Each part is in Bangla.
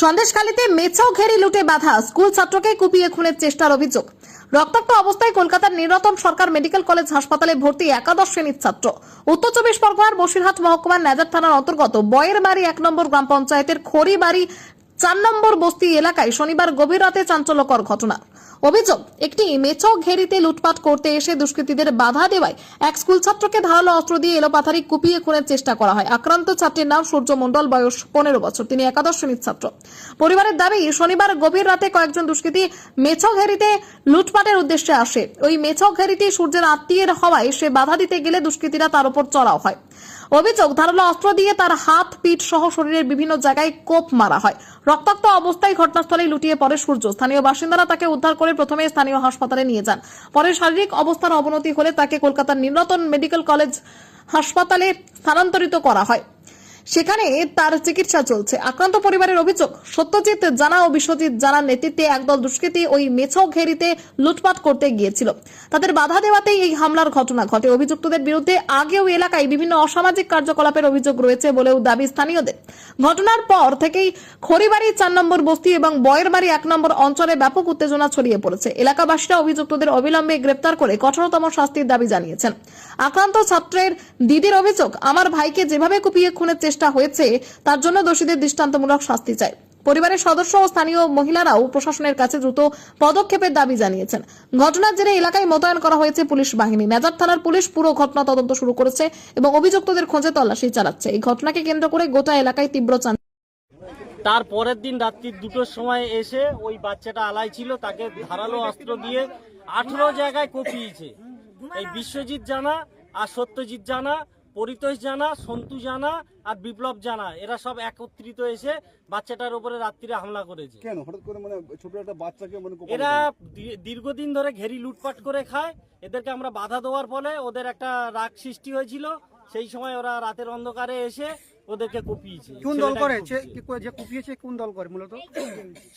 সন্দেশখালীতে মেছাও ঘেরি লুটে বাধা স্কুল ছাত্রকে কুপিয়ে খুনের চেষ্টার অভিযোগ। রক্তাক্ত অবস্থায় কলকাতার নীলরতন সরকার মেডিকেল কলেজ হাসপাতালে ভর্তি একাদশ শ্রেণীর ছাত্র। উত্তর 24 পরগনার বসিরহাট মহকুমার নেজার থানার অন্তর্গত বয়ের বাড়ি 1 নম্বর গ্রাম পঞ্চায়েতের খড়িবাড়ি 4 নম্বর বস্তি এলাকায় শনিবার গভীর রাতে চাঞ্চল্যকর ঘটনা। অভিযোগ, একটি মেছাও ঘেরিতে লুটপাট করতে এসে দুষ্কৃতীদের বাধা দেওয়ায় এক স্কুল ছাত্রকে ধারালো অস্ত্র দিয়ে এলোপাথারি কুপিয়ে খুনের চেষ্টা করা হয়। আক্রান্ত ছাত্রীর নাম সূর্য মণ্ডল, বয়স 15 বছর। তিনি একাদশ শ্রেণীর ছাত্র। পরিবারের দাবি, শনিবার গভীর রাতে কয়েকজন দুষ্কৃতী মেছাও ঘেরিতে লুটপাটের উদ্দেশ্যে আসে। ওই মেছাও ঘেরিটি সূর্যের আত্মীয়ের হওয়ায় সে বাধা দিতে গেলে দুষ্কৃতীরা তার উপর চড়াও হয়। অভিযোগ, ধারালো অস্ত্র দিয়ে তার হাত, পিঠ সহ শরীরের বিভিন্ন জায়গায় কোপ মারা হয়। রক্তাক্ত অবস্থায় ঘটনাস্থলেই লুটিয়ে পড়ে সূর্য। স্থানীয় বাসিন্দারা তাকে উদ্ধার করে প্রথমে স্থানীয় হাসপাতালে নিয়ে যান। পরে শারীরিক অবস্থার অবনতি হলে তাকে কলকাতার নীলরতন মেডিকেল কলেজ হাসপাতালে স্থানান্তরিত করা হয়। সেখানে তার চিকিৎসা চলছে। আক্রান্ত পরিবারের অভিযোগ, সত্যজিৎ জানা ও বিশ্বজিৎ জানার নেতৃত্বে একদল দুষ্কৃতী ওই মেছাও ঘেরিতে লুটপাট করতে গিয়েছিল। তাদের বাধা দেওয়াতেই এই হামলার ঘটনা ঘটে। অভিযুক্তদের বিরুদ্ধে আগেও এলাকায় বিভিন্ন অসামাজিক কার্যকলাপের অভিযোগ রয়েছে বলেও দাবি স্থানীয়দের। ঘটনার পর থেকেই খড়িবাড়ি 4 নম্বর বস্তি এবং বয়ের বাড়ি 1 নম্বর অঞ্চলে ব্যাপক উত্তেজনা ছড়িয়ে পড়েছে। এলাকাবাসীরা অভিযুক্তদের অবিলম্বে গ্রেপ্তার করে কঠোরতম শাস্তির দাবি জানিয়েছেন। আক্রান্ত ছাত্রের দিদির অভিযোগ, আমার ভাইকে যেভাবে কুপিয়ে খুনের চেষ্টা হয়েছে তার জন্য দোষীদের দৃষ্টান্তমূলক শাস্তি চাই। পরিবারের সদস্য ও স্থানীয় মহিলারাও প্রশাসনের কাছে দ্রুত পদক্ষেপের দাবি জানিয়েছেন। ঘটনার জেরে এলাকায় মোতায়েন করা হয়েছে পুলিশ বাহিনী। নেজার থানার পুলিশ পুরো ঘটনা তদন্ত শুরু করেছে এবং অভিযুক্তদের খোঁজে তল্লাশি চালাচ্ছে। এই ঘটনাকে কেন্দ্র করে গোটা এলাকায় তীব্র তার পরের দিন রাত্রি 2টোর সময় এসে ওই বাচ্চাটা আলাই ছিল, তাকে ধারালো অস্ত্র দিয়ে 18 জায়গায় কুপিয়েছে। এই বিশ্বজিৎ জানা আর সত্যজিৎ জানা, পরিতোষ জানা, সন্তু জানা আর বিপ্লব জানা, এরা সব একত্রিত এসে বাচ্চাটার উপরে রাত্রিরে হামলা করেছে। কেন হঠাৎ করে মানে ছোট একটা বাচ্চাকে মানে এরা দীর্ঘদিন ধরে ঘেরি লুটপাট করে খায়। এদেরকে আমরা বাধা দেওয়ার ফলে ওদের একটা রাগ সৃষ্টি হয়েছিল। সেই সময় ওরা রাতের অন্ধকারে এসে ওদেরকে কুপিয়েছে। কোন দল করে যে কুপিয়েছে? কোন দল করে মূলত?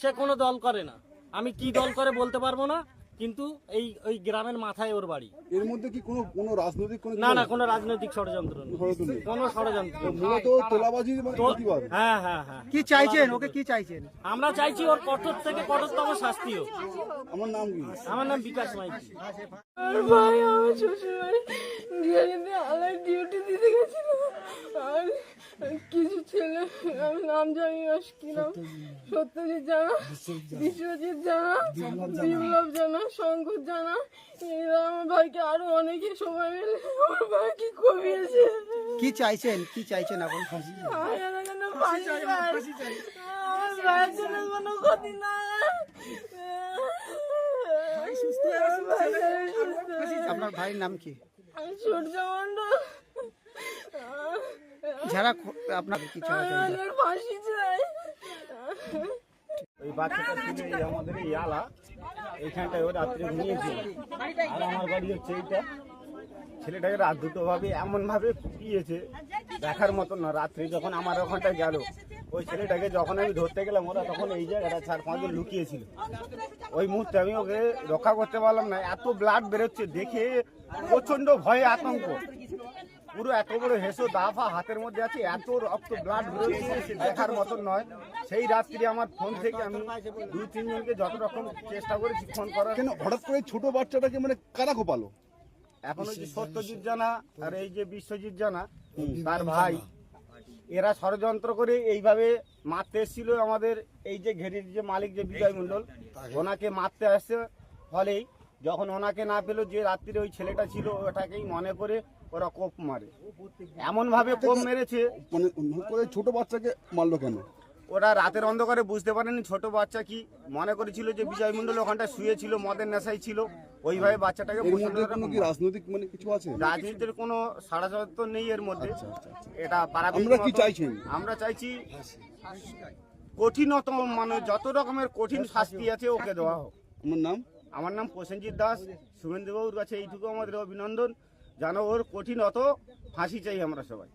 সে কোনো দল করে না, আমি কি দল করে বলতে পারবো না, কিন্তু ওই গ্রামের মাথায় ওর বাড়ি। এর মধ্যে কি কোনো রাজনৈতিক না, কোনো রাজনৈতিক ষড়যন্ত্র নেই, কোনো ষড়যন্ত্র মূলত তোলাবাজির মানে প্রতিবাদ। হ্যাঁ। কি চাইছেন? ওকে কি চাইছেন? আমরা চাইছি ওর কঠোর থেকে কঠোরতম শাস্তি হোক। আমার নাম কি? আমার নাম বিকাশ মাইতি। ভাই আমার শ্বশুরবাড়ি আলাদা ডিউটি দিতে গেছিল, আর কিছু ছেলে, আমি নাম জানি না কি নাম, সত্যজিৎ জানা, বিশ্বজিৎ জানা, বিপ্লব জানা, শঙ্কর জানা, এরা আমার ভাইকে আরো অনেকে সময় মিলে আমার ভাইকে কমিয়েছে। কি চাইছেন এখন? আমার ভাইয়ের জন্য কোনো ক্ষতি না। আপনার ভাইয়ের নাম কি? সূর্য মণ্ডল। যারা আপনার কি চাই? ফাঁসি চাই। ওই বাচ্চাটা ছিল আমাদের ইয়ালা, এইখানটায় ও রাত্রে ঘুমিয়েছিল। আর আমার বাড়ি হচ্ছে এইটা। ছেলেটাকে রাত দুটোভাবে এমনভাবে কুপিয়েছে দেখার মতন না। রাত্রে যখন আমার ওখানটায় গেল, ওই ছেলেটাকে যখন আমি ধরতে গেলাম, ওরা তখন এই জায়গাটা 4-5 জন লুকিয়েছিল। ওই মুহূর্তে আমি ওকে রক্ষা করতে পারলাম না। এত ব্লাড বেরোচ্ছে দেখে প্রচন্ড ভয়ে আতঙ্ক। পুরো এত বড় হেসো দাফা হাতের মধ্যে আছে, এত রক্ত ব্লাড বেরোচ্ছে সে দেখার মতন নয়। সেই রাত্রি আমার ফোন থেকে আমি 2-3 জনকে যত রকম চেষ্টা করেছি ফোন করার। কেন হঠাৎ করে ছোট বাচ্চাটাকে মানে কারা কোপালো? এখন ওই যে সত্যজিৎ জানা আর এই যে বিশ্বজিৎ জানা তার ভাই, এরা ষড়যন্ত্র করে এইভাবে মারতে এসেছিল আমাদের এই যে ঘেরির যে মালিক যে বিজয় মণ্ডল, ওনাকে মারতে আসছে। ফলেই যখন ওনাকে না পেলো, যে রাত্রিরে ওই ছেলেটা ছিল ওটাকেই মনে করে ওরা কোপ মারে, এমন ভাবে কোপ মেরেছে। মানে হুট করে ছোট বাচ্চাকে মারলো কেন? ওরা রাতের অন্ধকারে বুঝতে পারেনি ছোট বাচ্চা কি, মনে করেছিল যে বিজয় মণ্ডল ওখানটা শুয়েছিল, মদের নেশায় ছিল, ওইভাবে বাচ্চাটাকে এর মধ্যে কোনো কি রাজনৈতিক মানে কিছু আছে? রাজনীতির কোনো সাড়া তো নেই এর মধ্যে। এটা পাড়াপড়শির আমরা কি মতো। চাইছেন? আমরা চাইছি কঠিনতম, মানে যত রকমের কঠিন শাস্তি আছে ওকে দেওয়া হোক। আমার নাম? আমার নাম প্রসেনজিৎ দাস। শুভেন্দুবাবুর কাছে এইটুকু আমাদের অভিনন্দন, যেন ওর কঠিনত ফাঁসি চাই আমরা সবাই।